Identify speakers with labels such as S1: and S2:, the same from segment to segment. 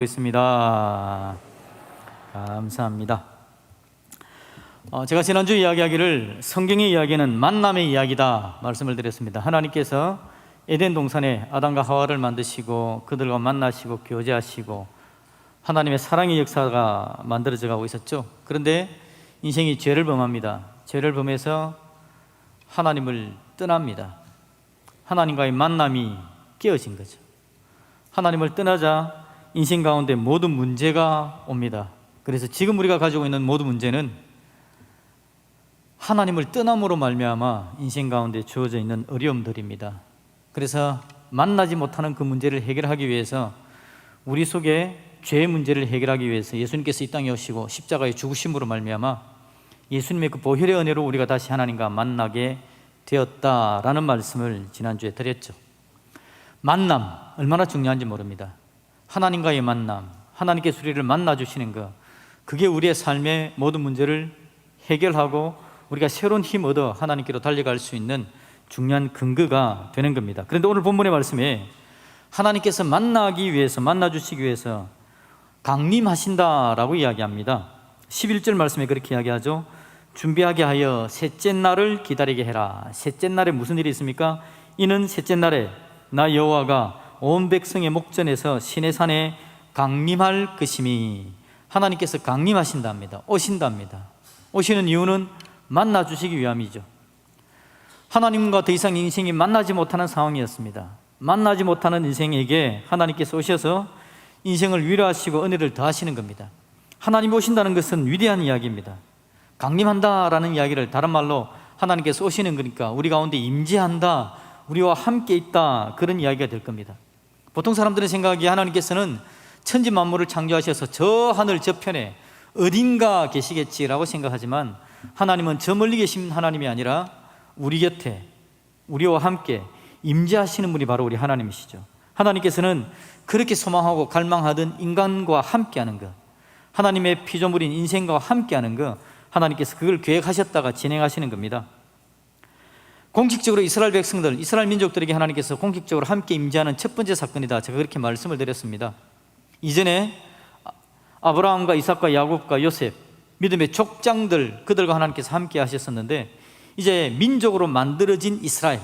S1: 있습니다. 감사합니다. 제가 지난주 이야기하기를 성경의 이야기는 만남의 이야기다 말씀을 드렸습니다. 하나님께서 에덴 동산에 아담과 하와를 만드시고 그들과 만나시고 교제하시고 하나님의 사랑의 역사가 만들어져 가고 있었죠. 그런데 인생이 죄를 범합니다. 죄를 범해서 하나님을 떠납니다. 하나님과의 만남이 깨어진 거죠. 하나님을 떠나자 인생 가운데 모든 문제가 옵니다. 그래서 지금 우리가 가지고 있는 모든 문제는 하나님을 떠남으로 말미암아 인생 가운데 주어져 있는 어려움들입니다. 그래서 만나지 못하는 그 문제를 해결하기 위해서 우리 속에 죄의 문제를 해결하기 위해서 예수님께서 이 땅에 오시고 십자가의 죽으심으로 말미암아 예수님의 그 보혈의 은혜로 우리가 다시 하나님과 만나게 되었다라는 말씀을 지난주에 드렸죠. 만남 얼마나 중요한지 모릅니다. 하나님과의 만남, 하나님께서 우리를 만나주시는 것, 그게 우리의 삶의 모든 문제를 해결하고 우리가 새로운 힘 얻어 하나님께로 달려갈 수 있는 중요한 근거가 되는 겁니다. 그런데 오늘 본문의 말씀에 하나님께서 만나기 위해서, 만나주시기 위해서 강림하신다라고 이야기합니다. 11절 말씀에 그렇게 이야기하죠. 준비하게 하여 셋째 날을 기다리게 해라. 셋째 날에 무슨 일이 있습니까? 이는 셋째 날에 나 여호와가 온 백성의 목전에서 시내산에 강림할 것이니, 하나님께서 강림하신답니다. 오신답니다. 오시는 이유는 만나주시기 위함이죠. 하나님과 더 이상 인생이 만나지 못하는 상황이었습니다. 만나지 못하는 인생에게 하나님께서 오셔서 인생을 위로하시고 은혜를 더하시는 겁니다. 하나님이 오신다는 것은 위대한 이야기입니다. 강림한다라는 이야기를 다른 말로 하나님께서 오시는 거니까 우리 가운데 임재한다, 우리와 함께 있다, 그런 이야기가 될 겁니다. 보통 사람들의 생각이 하나님께서는 천지 만물을 창조하셔서 저 하늘 저편에 어딘가 계시겠지라고 생각하지만 하나님은 저 멀리 계신 하나님이 아니라 우리 곁에 우리와 함께 임재하시는 분이 바로 우리 하나님이시죠. 하나님께서는 그렇게 소망하고 갈망하던 인간과 함께하는 것, 하나님의 피조물인 인생과 함께하는 것, 하나님께서 그걸 계획하셨다가 진행하시는 겁니다. 공식적으로 이스라엘 백성들, 이스라엘 민족들에게 하나님께서 공식적으로 함께 임재하는 첫 번째 사건이다, 제가 그렇게 말씀을 드렸습니다. 이전에 아브라함과 이삭과 야곱과 요셉, 믿음의 족장들, 그들과 하나님께서 함께 하셨었는데 이제 민족으로 만들어진 이스라엘,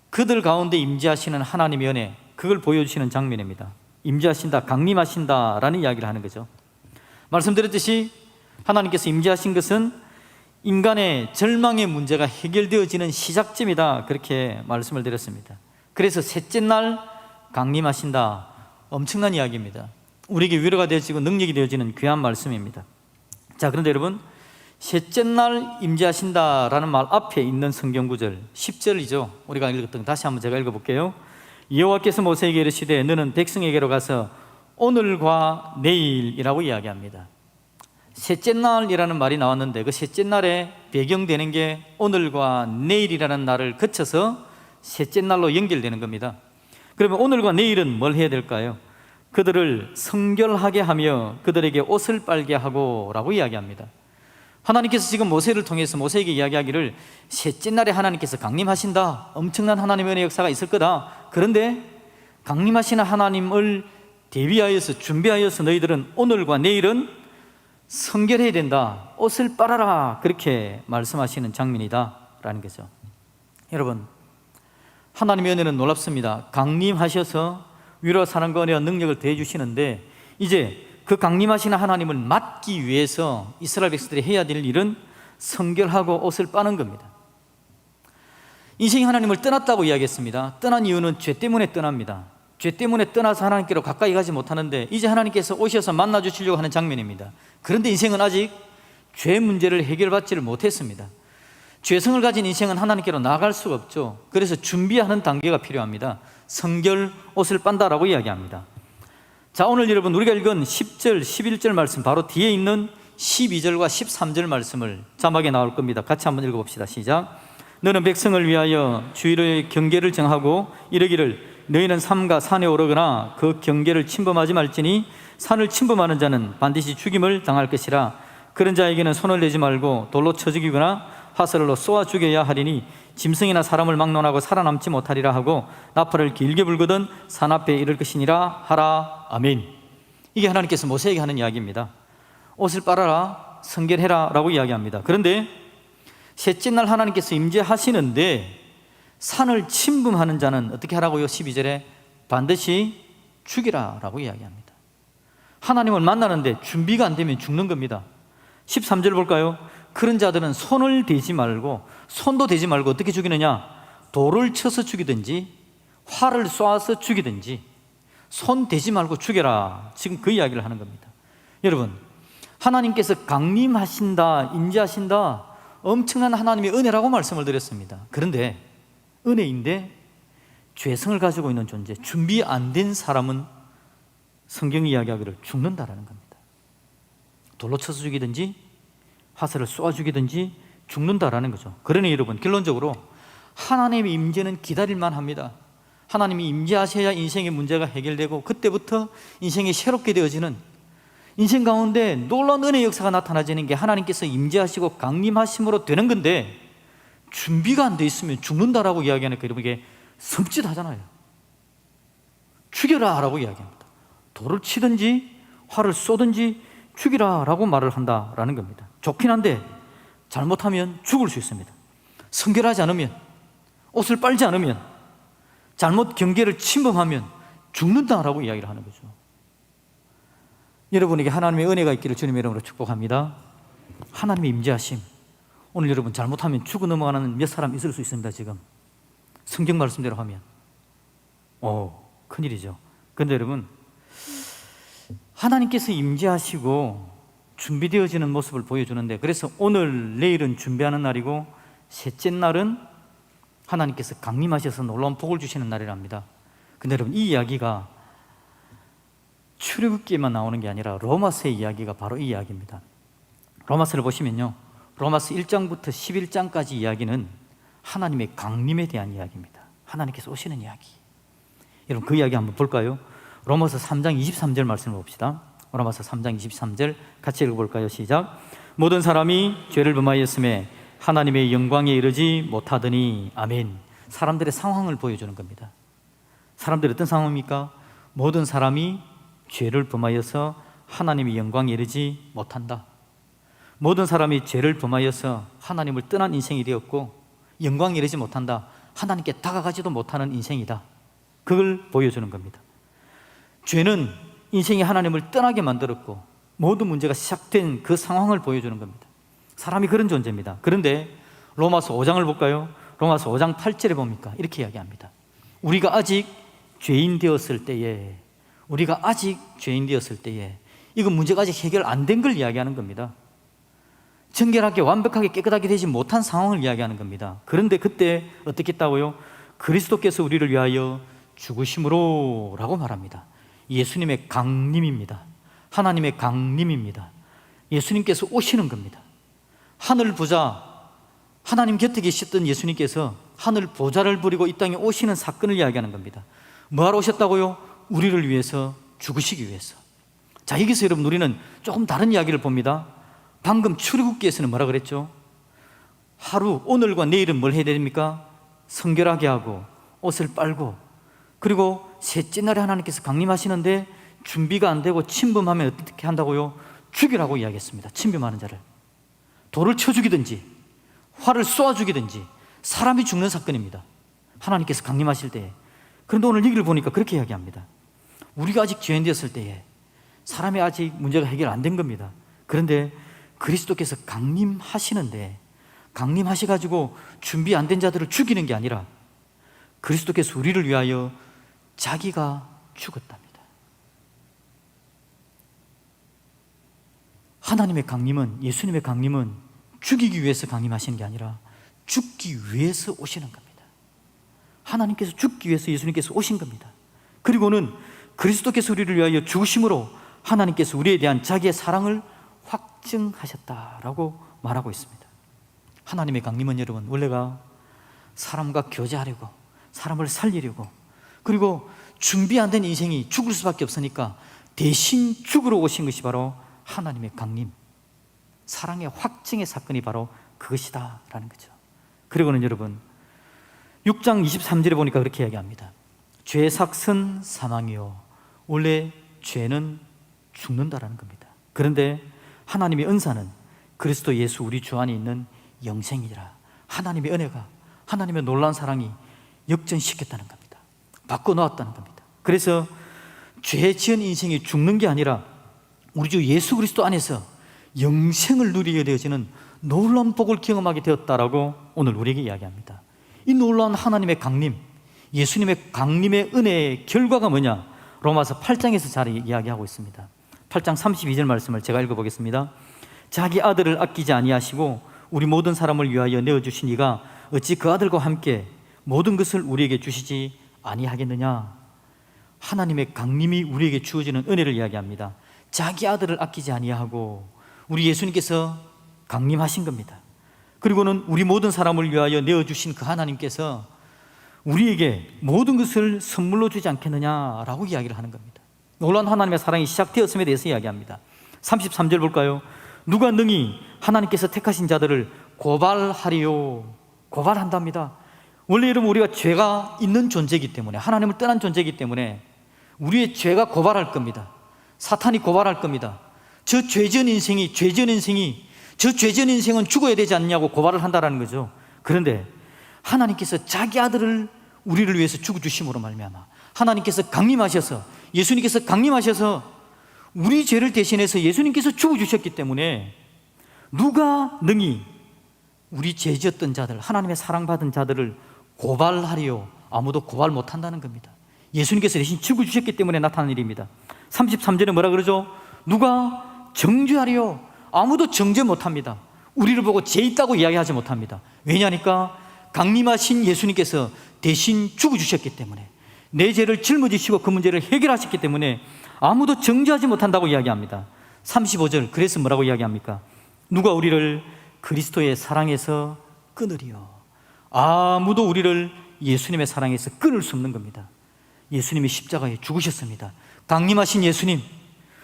S1: 그들 가운데 임재하시는 하나님의 은혜, 그걸 보여주시는 장면입니다. 임재하신다, 강림하신다라는 이야기를 하는 거죠. 말씀드렸듯이 하나님께서 임재하신 것은 인간의 절망의 문제가 해결되어지는 시작점이다, 그렇게 말씀을 드렸습니다. 그래서 셋째 날 강림하신다, 엄청난 이야기입니다. 우리에게 위로가 되어지고 능력이 되어지는 귀한 말씀입니다. 자, 그런데 여러분, 셋째 날 임재하신다라는 말 앞에 있는 성경 구절 10절이죠. 우리가 읽었던, 다시 한번 제가 읽어볼게요. 여호와께서 모세에게 이르시되 너는 백성에게로 가서 오늘과 내일이라고 이야기합니다. 셋째 날이라는 말이 나왔는데 그 셋째 날에 배경되는 게 오늘과 내일이라는 날을 거쳐서 셋째 날로 연결되는 겁니다. 그러면 오늘과 내일은 뭘 해야 될까요? 그들을 성결하게 하며 그들에게 옷을 빨게 하고 라고 이야기합니다. 하나님께서 지금 모세를 통해서 모세에게 이야기하기를 셋째 날에 하나님께서 강림하신다, 엄청난 하나님의 은혜 역사가 있을 거다. 그런데 강림하시는 하나님을 대비하여서 준비하여서 너희들은 오늘과 내일은 성결해야 된다, 옷을 빨아라, 그렇게 말씀하시는 장면이다 라는 거죠. 여러분, 하나님의 은혜는 놀랍습니다. 강림하셔서 위로와 사랑과 은혜와 능력을 더해 주시는데 이제 그 강림하시는 하나님을 맡기 위해서 이스라엘 백성들이 해야 될 일은 성결하고 옷을 빠는 겁니다. 인생이 하나님을 떠났다고 이야기했습니다. 떠난 이유는 죄 때문에 떠납니다. 죄 때문에 떠나서 하나님께로 가까이 가지 못하는데 이제 하나님께서 오셔서 만나 주시려고 하는 장면입니다. 그런데 인생은 아직 죄 문제를 해결받지를 못했습니다. 죄성을 가진 인생은 하나님께로 나아갈 수가 없죠. 그래서 준비하는 단계가 필요합니다. 성결, 옷을 빤다라고 이야기합니다. 자, 오늘 여러분 우리가 읽은 10절, 11절 말씀 바로 뒤에 있는 12절과 13절 말씀을 자막에 나올 겁니다. 같이 한번 읽어봅시다. 시작. 너는 백성을 위하여 주일의 경계를 정하고 이르기를 너희는 삼가 산에 오르거나 그 경계를 침범하지 말지니 산을 침범하는 자는 반드시 죽임을 당할 것이라. 그런 자에게는 손을 내지 말고 돌로 쳐 죽이거나 화살로 쏘아 죽여야 하리니 짐승이나 사람을 막론하고 살아남지 못하리라 하고 나팔을 길게 불거든 산 앞에 이를 것이니라 하라. 아멘. 이게 하나님께서 모세에게 하는 이야기입니다. 옷을 빨아라, 성결해라 라고 이야기합니다. 그런데 셋째 날 하나님께서 임재하시는데 산을 침범하는 자는 어떻게 하라고요? 12절에 반드시 죽이라 라고 이야기합니다. 하나님을 만나는데 준비가 안 되면 죽는 겁니다. 13절 볼까요? 그런 자들은 손을 대지 말고, 손도 대지 말고 어떻게 죽이느냐? 돌을 쳐서 죽이든지 활을 쏘아서 죽이든지 손 대지 말고 죽여라. 지금 그 이야기를 하는 겁니다. 여러분, 하나님께서 강림하신다, 임재하신다, 엄청난 하나님의 은혜라고 말씀을 드렸습니다. 그런데 은혜인데 죄성을 가지고 있는 존재, 준비 안 된 사람은 성경이 이야기하기를 죽는다라는 겁니다. 돌로 쳐서 죽이든지 화살을 쏘아 죽이든지 죽는다라는 거죠. 그러니 여러분, 결론적으로 하나님의 임재는 기다릴만 합니다. 하나님이 임재하셔야 인생의 문제가 해결되고 그때부터 인생이 새롭게 되어지는, 인생 가운데 놀라운 은혜 역사가 나타나지는 게 하나님께서 임재하시고 강림하심으로 되는 건데, 준비가 안 돼 있으면 죽는다라고 이야기하니까 여러분, 이게 섬찟하잖아요. 죽여라 라고 이야기합니다. 돌을 치든지 활을 쏘든지 죽이라 라고 말을 한다라는 겁니다. 좋긴 한데 잘못하면 죽을 수 있습니다. 성결하지 않으면, 옷을 빨지 않으면, 잘못 경계를 침범하면 죽는다라고 이야기를 하는 거죠. 여러분에게 하나님의 은혜가 있기를 주님의 이름으로 축복합니다. 하나님의 임재하심, 오늘 여러분 잘못하면 죽어 넘어가는 몇 사람 있을 수 있습니다. 지금 성경 말씀대로 하면 큰일이죠. 그런데 여러분, 하나님께서 임재하시고 준비되어지는 모습을 보여주는데, 그래서 오늘 내일은 준비하는 날이고 셋째 날은 하나님께서 강림하셔서 놀라운 복을 주시는 날이랍니다. 근데 여러분, 이 이야기가 출애굽기에만 나오는 게 아니라 로마서의 이야기가 바로 이 이야기입니다. 로마서를 보시면요, 로마서 1장부터 11장까지 이야기는 하나님의 강림에 대한 이야기입니다. 하나님께서 오시는 이야기. 여러분, 그 이야기 한번 볼까요? 로마서 3장 23절 말씀을 봅시다. 로마서 3장 23절 같이 읽어볼까요? 시작. 모든 사람이 죄를 범하였음에 하나님의 영광에 이르지 못하더니. 아멘. 사람들의 상황을 보여주는 겁니다. 사람들이 어떤 상황입니까? 모든 사람이 죄를 범하여서 하나님의 영광에 이르지 못한다. 모든 사람이 죄를 범하여서 하나님을 떠난 인생이 되었고 영광에 이르지 못한다. 하나님께 다가가지도 못하는 인생이다. 그걸 보여주는 겁니다. 죄는 인생이 하나님을 떠나게 만들었고 모든 문제가 시작된 그 상황을 보여주는 겁니다. 사람이 그런 존재입니다. 그런데 로마서 5장을 볼까요? 로마서 5장 8절에 봅니까? 이렇게 이야기합니다. 우리가 아직 죄인 되었을 때에, 우리가 아직 죄인 되었을 때에, 이건 문제가 아직 해결 안 된 걸 이야기하는 겁니다. 정결하게 완벽하게 깨끗하게 되지 못한 상황을 이야기하는 겁니다. 그런데 그때 어떻게 했다고요? 그리스도께서 우리를 위하여 죽으심으로 라고 말합니다. 예수님의 강림입니다. 하나님의 강림입니다. 예수님께서 오시는 겁니다. 하늘 보좌, 하나님 곁에 계셨던 예수님께서 하늘 보좌를 부리고 이 땅에 오시는 사건을 이야기하는 겁니다. 뭐하러 오셨다고요? 우리를 위해서 죽으시기 위해서. 자, 여기서 여러분, 우리는 조금 다른 이야기를 봅니다. 방금 출애굽기에서는 뭐라 그랬죠? 하루, 오늘과 내일은 뭘 해야 됩니까? 성결하게 하고 옷을 빨고, 그리고 셋째 날에 하나님께서 강림하시는데 준비가 안 되고 침범하면 어떻게 한다고요? 죽이라고 이야기했습니다. 침범하는 자를 돌을 쳐 죽이든지 활을 쏘아 죽이든지 사람이 죽는 사건입니다. 하나님께서 강림하실 때에. 그런데 오늘 얘기를 보니까 그렇게 이야기합니다. 우리가 아직 죄인 되었을 때에 사람이 아직 문제가 해결 안 된 겁니다. 그런데 그리스도께서 강림하시는데, 강림하셔가지고 준비 안 된 자들을 죽이는 게 아니라 그리스도께서 우리를 위하여 자기가 죽었답니다. 하나님의 강림은, 예수님의 강림은 죽이기 위해서 강림하시는 게 아니라 죽기 위해서 오시는 겁니다. 하나님께서 죽기 위해서 예수님께서 오신 겁니다. 그리고는 그리스도께서 우리를 위하여 죽으심으로 하나님께서 우리에 대한 자기의 사랑을 확증하셨다라고 말하고 있습니다. 하나님의 강림은 여러분, 원래가 사람과 교제하려고, 사람을 살리려고, 그리고 준비 안 된 인생이 죽을 수밖에 없으니까 대신 죽으러 오신 것이 바로 하나님의 강림, 사랑의 확증의 사건이 바로 그것이다 라는 거죠. 그리고는 여러분, 6장 23절에 보니까 그렇게 이야기합니다. 죄의 삭은 사망이요, 원래 죄는 죽는다라는 겁니다. 그런데 하나님의 은사는 그리스도 예수 우리 주 안에 있는 영생이라. 하나님의 은혜가, 하나님의 놀라운 사랑이 역전시켰다는 겁니다. 바꿔놓았다는 겁니다. 그래서 죄 지은 인생이 죽는 게 아니라 우리 주 예수 그리스도 안에서 영생을 누리게 되어지는 놀라운 복을 경험하게 되었다라고 오늘 우리에게 이야기합니다. 이 놀라운 하나님의 강림, 예수님의 강림의 은혜의 결과가 뭐냐? 로마서 8장에서 잘 이야기하고 있습니다. 8장 32절 말씀을 제가 읽어보겠습니다. 자기 아들을 아끼지 아니하시고 우리 모든 사람을 위하여 내어주신 이가 어찌 그 아들과 함께 모든 것을 우리에게 주시지 아니하겠느냐? 하나님의 강림이 우리에게 주어지는 은혜를 이야기합니다. 자기 아들을 아끼지 아니하고 우리 예수님께서 강림하신 겁니다. 그리고는 우리 모든 사람을 위하여 내어주신 그 하나님께서 우리에게 모든 것을 선물로 주지 않겠느냐라고 이야기를 하는 겁니다. 놀라운 하나님의 사랑이 시작되었음에 대해서 이야기합니다. 33절 볼까요? 누가 능히 하나님께서 택하신 자들을 고발하리요? 고발한답니다. 원래 여러분 우리가 죄가 있는 존재이기 때문에, 하나님을 떠난 존재이기 때문에 우리의 죄가 고발할 겁니다. 사탄이 고발할 겁니다. 저 죄지은 인생은 죽어야 되지 않냐고 고발을 한다라는 거죠. 그런데 하나님께서 자기 아들을 우리를 위해서 죽어주심으로 말미암아 하나님께서 강림하셔서, 예수님께서 강림하셔서 우리 죄를 대신해서 예수님께서 죽어주셨기 때문에 누가 능히 우리 죄 지었던 자들, 하나님의 사랑받은 자들을 고발하리요? 아무도 고발 못한다는 겁니다. 예수님께서 대신 죽어주셨기 때문에 나타난 일입니다. 33절에 뭐라 그러죠? 누가 정죄하리요? 아무도 정죄 못합니다. 우리를 보고 죄 있다고 이야기하지 못합니다. 왜냐니까 강림하신 예수님께서 대신 죽어주셨기 때문에, 내 죄를 짊어지시고 그 문제를 해결하셨기 때문에 아무도 정죄하지 못한다고 이야기합니다. 35절, 그래서 뭐라고 이야기합니까? 누가 우리를 그리스도의 사랑에서 끊으리요? 아무도 우리를 예수님의 사랑에서 끊을 수 없는 겁니다. 예수님이 십자가에 죽으셨습니다. 강림하신 예수님,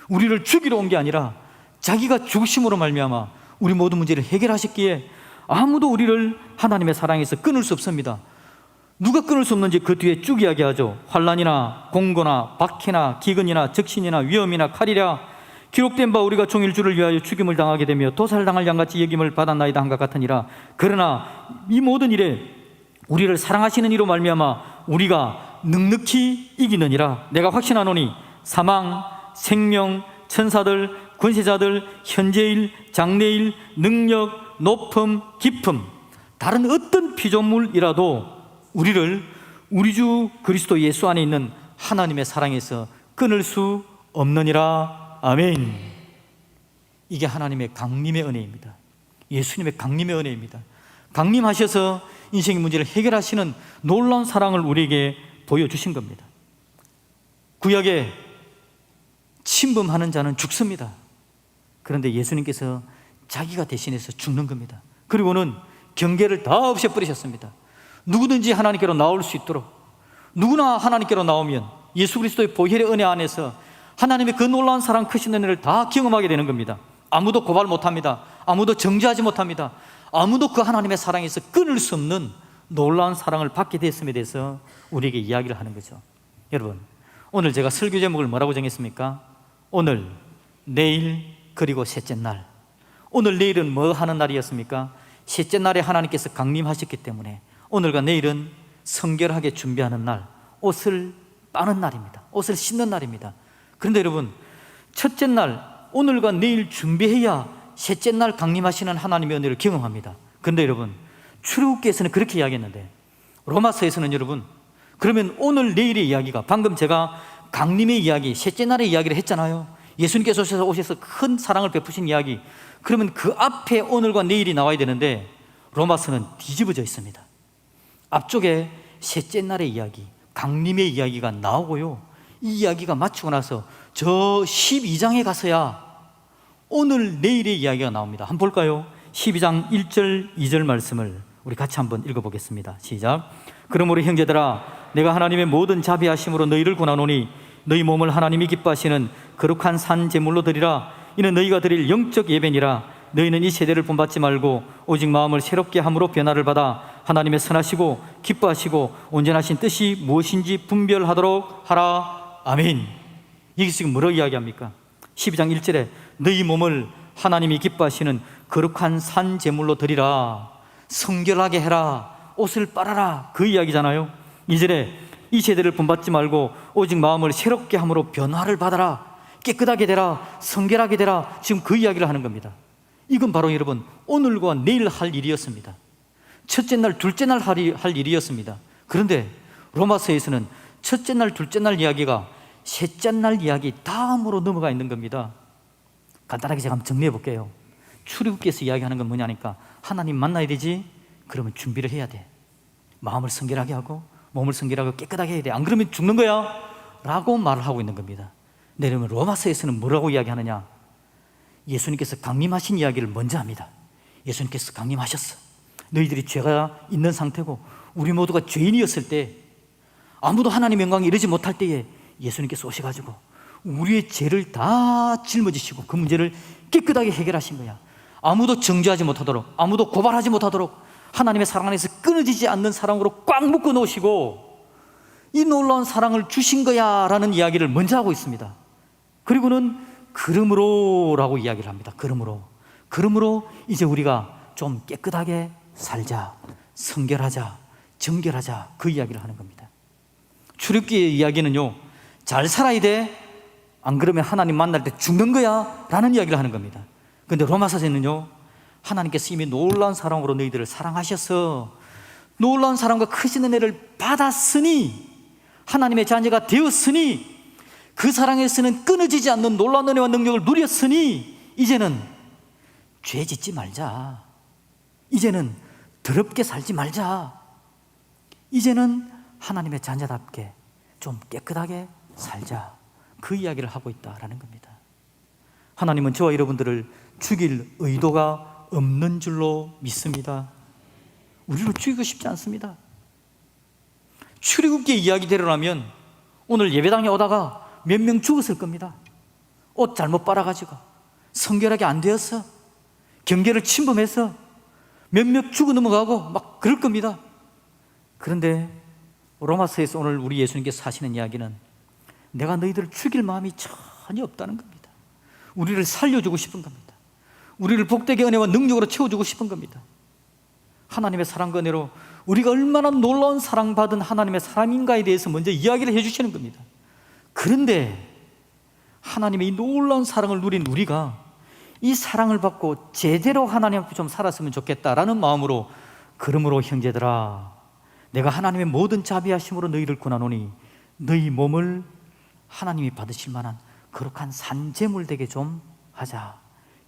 S1: 우리를 죽이러 온 게 아니라 자기가 죽으심으로 말미암아 우리 모든 문제를 해결하셨기에 아무도 우리를 하나님의 사랑에서 끊을 수 없습니다. 누가 끊을 수 없는지 그 뒤에 쭉 이야기하죠. 환난이나 공고나 박해나 기근이나 적신이나 위험이나 칼이라 기록된 바 우리가 종일 주를 위하여 죽임을 당하게 되며 도살당할 양같이 여김을 받았나이다 한것 같으니라. 그러나 이 모든 일에 우리를 사랑하시는 이로 말미암아 우리가 넉넉히 이기느니라. 내가 확신하노니 사망, 생명, 천사들, 권세자들, 현재일, 장래일, 능력, 높음, 깊음, 다른 어떤 피조물이라도 우리를 우리 주 그리스도 예수 안에 있는 하나님의 사랑에서 끊을 수 없느니라. 아멘. 이게 하나님의 강림의 은혜입니다. 예수님의 강림의 은혜입니다. 강림하셔서 인생의 문제를 해결하시는 놀라운 사랑을 우리에게 보여주신 겁니다. 구약에 침범하는 자는 죽습니다. 그런데 예수님께서 자기가 대신해서 죽는 겁니다. 그리고는 경계를 다 없애버리셨습니다. 누구든지 하나님께로 나올 수 있도록, 누구나 하나님께로 나오면 예수 그리스도의 보혈의 은혜 안에서 하나님의 그 놀라운 사랑, 크신 은혜를 다 경험하게 되는 겁니다. 아무도 고발 못합니다. 아무도 정죄하지 못합니다. 아무도 그 하나님의 사랑에서 끊을 수 없는 놀라운 사랑을 받게 됐음에 대해서 우리에게 이야기를 하는 거죠. 여러분, 오늘 제가 설교 제목을 뭐라고 정했습니까? 오늘, 내일, 그리고 셋째 날. 오늘, 내일은 뭐 하는 날이었습니까? 셋째 날에 하나님께서 강림하셨기 때문에 오늘과 내일은 성결하게 준비하는 날, 옷을 빠는 날입니다. 옷을 씻는 날입니다. 그런데 여러분, 첫째 날, 오늘과 내일 준비해야 셋째 날 강림하시는 하나님의 은혜를 경험합니다. 그런데 여러분, 출애굽기에서는 그렇게 이야기했는데 로마서에서는 여러분, 그러면 오늘 내일의 이야기가, 방금 제가 강림의 이야기, 셋째 날의 이야기를 했잖아요. 예수님께서 오셔서 큰 사랑을 베푸신 이야기. 그러면 그 앞에 오늘과 내일이 나와야 되는데 로마서는 뒤집어져 있습니다. 앞쪽에 셋째 날의 이야기, 강림의 이야기가 나오고요, 이 이야기가 마치고 나서 저 12장에 가서야 오늘 내일의 이야기가 나옵니다. 한번 볼까요? 12장 1절 2절 말씀을 우리 같이 한번 읽어보겠습니다. 시작. 그러므로 형제들아, 내가 하나님의 모든 자비하심으로 너희를 권하노니 너희 몸을 하나님이 기뻐하시는 거룩한 산 제물로 드리라. 이는 너희가 드릴 영적 예배니라. 너희는 이 세대를 본받지 말고 오직 마음을 새롭게 함으로 변화를 받아 하나님의 선하시고 기뻐하시고 온전하신 뜻이 무엇인지 분별하도록 하라. 아멘. 이게 지금 뭐라고 이야기합니까? 12장 1절에 너희 몸을 하나님이 기뻐하시는 거룩한 산 제물로 드리라, 성결하게 해라, 옷을 빨아라, 그 이야기잖아요. 2절에 이 세대를 본받지 말고 오직 마음을 새롭게 함으로 변화를 받아라, 깨끗하게 되라, 성결하게 되라, 지금 그 이야기를 하는 겁니다. 이건 바로 여러분 오늘과 내일 할 일이었습니다. 첫째 날, 둘째 날 할 일이었습니다. 그런데 로마서에서는 첫째 날, 둘째 날 이야기가 셋째 날 이야기 다음으로 넘어가 있는 겁니다. 간단하게 제가 한번 정리해 볼게요. 출애굽기에서 이야기하는 건 뭐냐니까, 하나님 만나야 되지? 그러면 준비를 해야 돼. 마음을 성결하게 하고 몸을 성결하고 깨끗하게 해야 돼. 안 그러면 죽는 거야 라고 말을 하고 있는 겁니다. 네, 그러면 로마서에서는 뭐라고 이야기하느냐? 예수님께서 강림하신 이야기를 먼저 합니다. 예수님께서 강림하셨어. 너희들이 죄가 있는 상태고 우리 모두가 죄인이었을 때, 아무도 하나님의 영광에 이르지 못할 때에 예수님께서 오셔가지고 우리의 죄를 다 짊어지시고 그 문제를 깨끗하게 해결하신 거야. 아무도 정죄하지 못하도록, 아무도 고발하지 못하도록 하나님의 사랑 안에서 끊어지지 않는 사랑으로 꽉 묶어 놓으시고 이 놀라운 사랑을 주신 거야 라는 이야기를 먼저 하고 있습니다. 그리고는 그러므로 라고 이야기를 합니다. 그러므로 이제 우리가 좀 깨끗하게 살자, 성결하자, 정결하자, 그 이야기를 하는 겁니다. 출애굽기의 이야기는요, 잘 살아야 돼, 안 그러면 하나님 만날 때 죽는 거야 라는 이야기를 하는 겁니다. 그런데 로마서에는요, 하나님께서 이미 놀라운 사랑으로 너희들을 사랑하셔서 놀라운 사랑과 크신 은혜를 받았으니, 하나님의 자녀가 되었으니, 그 사랑에서는 끊어지지 않는 놀라운 은혜와 능력을 누렸으니 이제는 죄 짓지 말자, 이제는 더럽게 살지 말자, 이제는 하나님의 자녀답게 좀 깨끗하게 살자, 그 이야기를 하고 있다라는 겁니다. 하나님은 저와 여러분들을 죽일 의도가 없는 줄로 믿습니다. 우리를 죽이고 싶지 않습니다. 출애굽기 이야기대로라면 오늘 예배당에 오다가 몇 명 죽었을 겁니다. 옷 잘못 빨아가지고, 성결하게 안 되어서, 경계를 침범해서 몇몇 죽어 넘어가고 막 그럴 겁니다. 그런데 로마서에서 오늘 우리 예수님께서 하시는 이야기는 내가 너희들을 죽일 마음이 전혀 없다는 겁니다. 우리를 살려주고 싶은 겁니다. 우리를 복되게 은혜와 능력으로 채워주고 싶은 겁니다. 하나님의 사랑과 은혜로 우리가 얼마나 놀라운 사랑받은 하나님의 사람인가에 대해서 먼저 이야기를 해주시는 겁니다. 그런데 하나님의 이 놀라운 사랑을 누린 우리가 이 사랑을 받고 제대로 하나님 앞에 좀 살았으면 좋겠다라는 마음으로, 그러므로 형제들아, 내가 하나님의 모든 자비하심으로 너희를 권하노니 너희 몸을 하나님이 받으실 만한 거룩한 산제물 되게 좀 하자,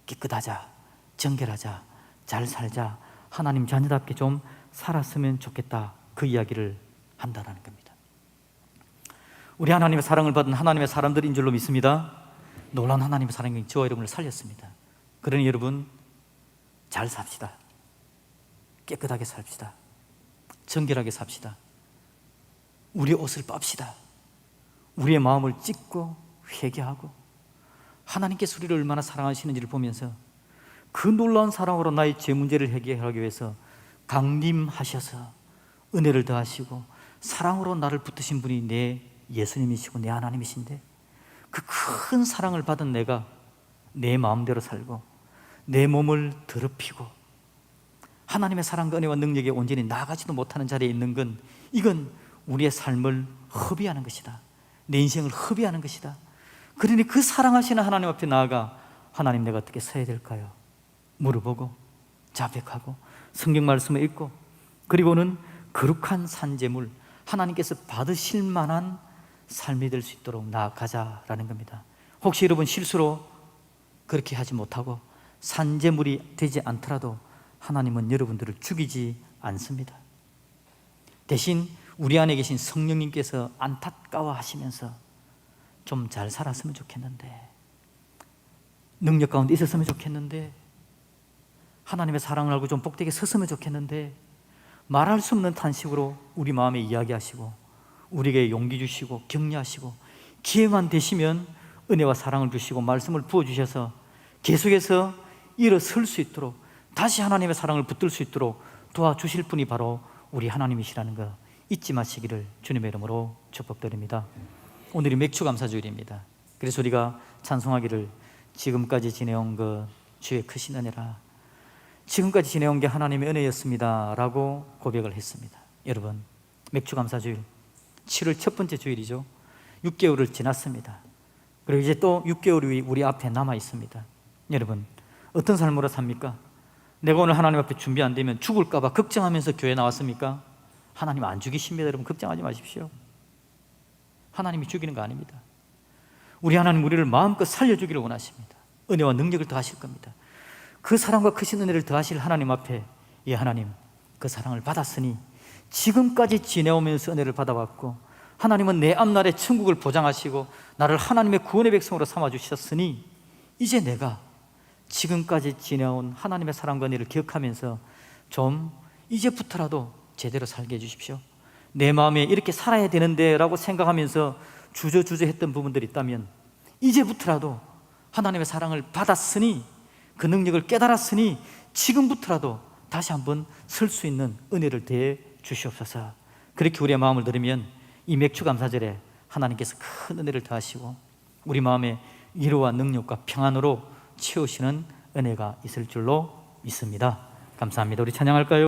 S1: 깨끗하자, 정결하자, 잘 살자, 하나님 자녀답게 좀 살았으면 좋겠다, 그 이야기를 한다라는 겁니다. 우리 하나님의 사랑을 받은 하나님의 사람들인 줄로 믿습니다. 놀라운 하나님의 사랑이 저와 여러분을 살렸습니다. 그러니 여러분, 잘 삽시다. 깨끗하게 삽시다. 정결하게 삽시다. 우리의 옷을 빱시다. 우리의 마음을 찢고 회개하고 하나님께서 우리를 얼마나 사랑하시는지를 보면서 그 놀라운 사랑으로 나의 죄 문제를 해결하기 위해서 강림하셔서 은혜를 더하시고 사랑으로 나를 붙드신 분이 내 예수님이시고 내 하나님이신데, 그 큰 사랑을 받은 내가 내 마음대로 살고 내 몸을 더럽히고 하나님의 사랑과 은혜와 능력에 온전히 나아가지도 못하는 자리에 있는 건, 이건 우리의 삶을 허비하는 것이다. 내 인생을 허비하는 것이다. 그러니 그 사랑하시는 하나님 앞에 나아가 하나님, 내가 어떻게 서야 될까요? 물어보고 자백하고 성경 말씀을 읽고, 그리고는 거룩한 산제물, 하나님께서 받으실 만한 삶이 될 수 있도록 나아가자라는 겁니다. 혹시 여러분 실수로 그렇게 하지 못하고 산제물이 되지 않더라도 하나님은 여러분들을 죽이지 않습니다. 대신 우리 안에 계신 성령님께서 안타까워하시면서 좀 잘 살았으면 좋겠는데, 능력 가운데 있었으면 좋겠는데, 하나님의 사랑을 알고 좀 복되게 섰으면 좋겠는데, 말할 수 없는 탄식으로 우리 마음에 이야기하시고 우리에게 용기 주시고 격려하시고, 기회만 되시면 은혜와 사랑을 주시고 말씀을 부어주셔서 계속해서 일어설 수 있도록, 다시 하나님의 사랑을 붙들 수 있도록 도와주실 분이 바로 우리 하나님이시라는 거 잊지 마시기를 주님의 이름으로 축복드립니다. 오늘이 맥주감사주일입니다. 그래서 우리가 찬송하기를 지금까지 지내온 것 주의 크신 은혜라. 지금까지 지내온 게 하나님의 은혜였습니다 라고 고백을 했습니다. 여러분, 맥주감사주일 7월 첫 번째 주일이죠. 6개월을 지났습니다. 그리고 이제 또 6개월이 우리 앞에 남아 있습니다. 여러분, 어떤 삶으로 삽니까? 내가 오늘 하나님 앞에 준비 안 되면 죽을까 봐 걱정하면서 교회 나왔습니까? 하나님 안 죽이십니다. 여러분, 걱정하지 마십시오. 하나님이 죽이는 거 아닙니다. 우리 하나님 우리를 마음껏 살려주기를 원하십니다. 은혜와 능력을 더하실 겁니다. 그 사랑과 크신 은혜를 더하실 하나님 앞에, 이 하나님 그 사랑을 받았으니 지금까지 지내오면서 은혜를 받아왔고, 하나님은 내 앞날에 천국을 보장하시고 나를 하나님의 구원의 백성으로 삼아주셨으니 이제 내가 지금까지 지내온 하나님의 사랑과 은혜를 기억하면서 좀 이제부터라도 제대로 살게 해주십시오. 내 마음에 이렇게 살아야 되는데 라고 생각하면서 주저주저 했던 부분들이 있다면 이제부터라도 하나님의 사랑을 받았으니, 그 능력을 깨달았으니 지금부터라도 다시 한번 설 수 있는 은혜를 더해 주시옵소서. 그렇게 우리의 마음을 들으면 이 맥주감사절에 하나님께서 큰 은혜를 더하시고 우리 마음에 위로와 능력과 평안으로 채우시는 은혜가 있을 줄로 믿습니다. 감사합니다. 우리 찬양할까요?